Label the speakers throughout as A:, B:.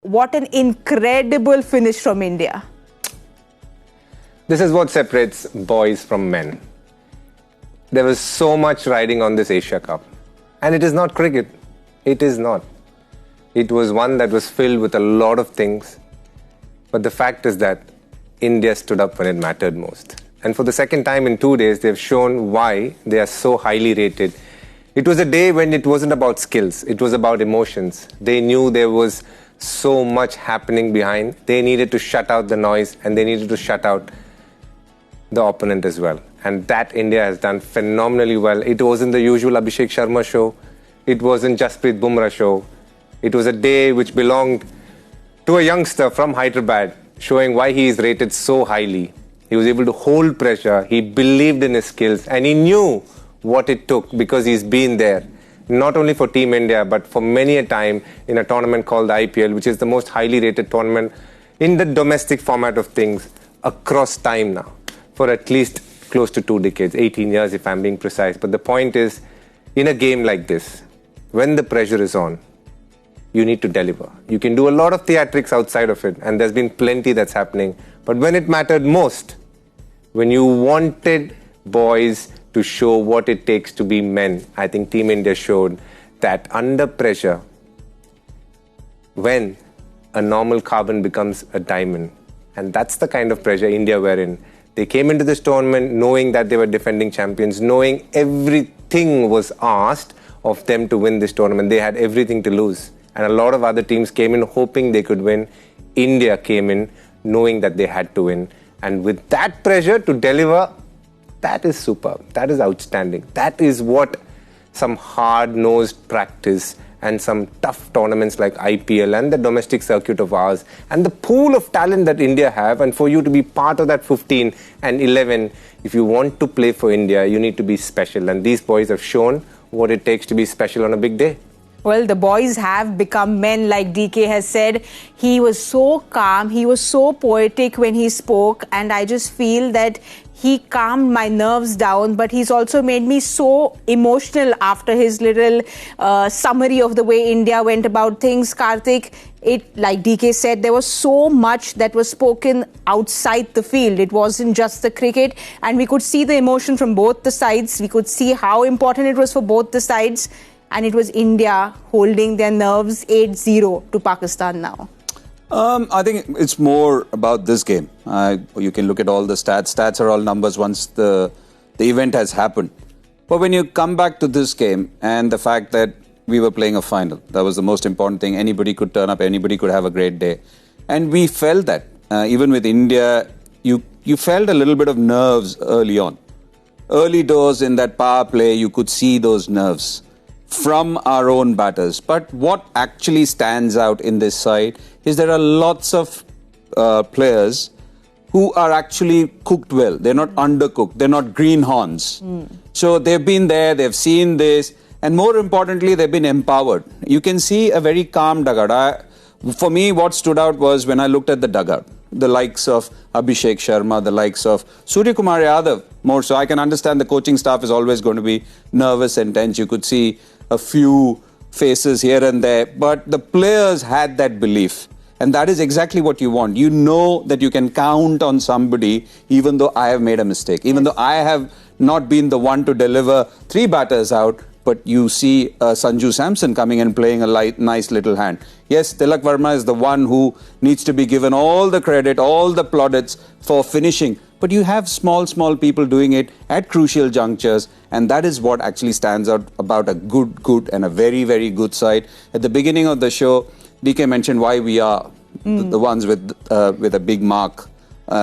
A: what an incredible finish from India.
B: This is what separates boys from men. There was so much riding on this Asia Cup. And it is not cricket. It is not. It was one that was filled with a lot of things. But the fact is that India stood up when it mattered most. And for the second time in 2 days, they've shown why they are so highly rated. It was a day when it wasn't about skills. It was about emotions. They knew there was so much happening behind. They needed to shut out the noise and they needed to shut out the opponent as well. And that India has done phenomenally well. It wasn't the usual Abhishek Sharma show. It wasn't Jasprit Bumrah show. It was a day which belonged to a youngster from Hyderabad, showing why he is rated so highly. He was able to hold pressure. He believed in his skills and he knew what it took because he's been there. Not only for Team India, but for many a time in a tournament called the IPL, which is the most highly rated tournament in the domestic format of things across time now, for at least close to 2 decades, 18 years if I'm being precise. But the point is, in a game like this, when the pressure is on, you need to deliver. You can do a lot of theatrics outside of it, and there's been plenty that's happening. But when it mattered most, when you wanted boys to show what it takes to be men, I think Team India showed that under pressure, when a normal carbon becomes a diamond, and that's the kind of pressure India were in. They came into this tournament knowing that they were defending champions, knowing everything was asked of them to win this tournament. They had everything to lose. And a lot of other teams came in hoping they could win. India came in knowing that they had to win. And with that pressure to deliver, that is superb. That is outstanding. That is what some hard-nosed practice and some tough tournaments like IPL and the domestic circuit of ours and the pool of talent that India have, and for you to be part of that 15 and 11, if you want to play for India, you need to be special. And these boys have shown what it takes to be special on a big day.
A: Well, the boys have become men, like DK has said. He was so calm, he was so poetic when he spoke, and I just feel that he calmed my nerves down, but he's also made me so emotional after his little summary of the way India went about things. Karthik, like DK said, there was so much that was spoken outside the field. It wasn't just the cricket, and we could see the emotion from both the sides. We could see how important it was for both the sides, and it was India holding their nerves 8-0 to Pakistan now.
C: I think it's more about this game. You can look at all the stats. Stats are all numbers once the event has happened. But when you come back to this game and the fact that we were playing a final, that was the most important thing. Anybody could turn up, anybody could have a great day. And we felt that. Even with India, you felt a little bit of nerves early on. Early doors in that power play, you could see those nerves from our own batters. But what actually stands out in this side is there are lots of players who are actually cooked well. They're not undercooked. They're not greenhorns. So they've been there, they've seen this, and more importantly, they've been empowered. You can see a very calm dugout. For me, what stood out was when I looked at the dugout, the likes of Abhishek Sharma, the likes of Surya Kumar Yadav, more so. I can understand the coaching staff is always going to be nervous and tense. You could see a few faces here and there, but the players had that belief. And that is exactly what you want. You know that you can count on somebody even though I have made a mistake, even though I have not been the one to deliver 3 batters out, but you see Sanju Samson coming and playing a nice little hand. Yes, Tilak Verma is the one who needs to be given all the credit, all the plaudits for finishing. But you have small people doing it at crucial junctures, and that is what actually stands out about a good and a very, very good side. At the beginning of the show, DK mentioned why we are the ones with a big mark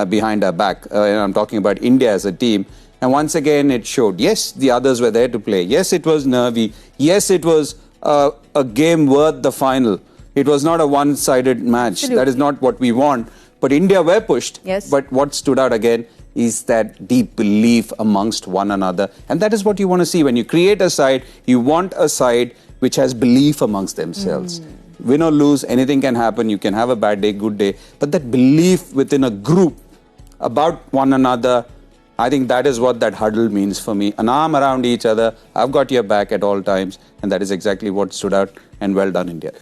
C: behind our back. And I'm talking about India as a team. And once again, it showed, yes, the others were there to play. Yes, it was nervy. Yes, it was a game worth the final. It was not a one-sided match. Absolutely. That is not what we want. But India were pushed.
A: Yes.
C: But what stood out again is that deep belief amongst one another. And that is what you want to see. When you create a side, you want a side which has belief amongst themselves. Win or lose, anything can happen. You can have a bad day, good day. But that belief within a group about one another, I think that is what that huddle means for me. An arm around each other. I've got your back at all times. And that is exactly what stood out. And well done, India.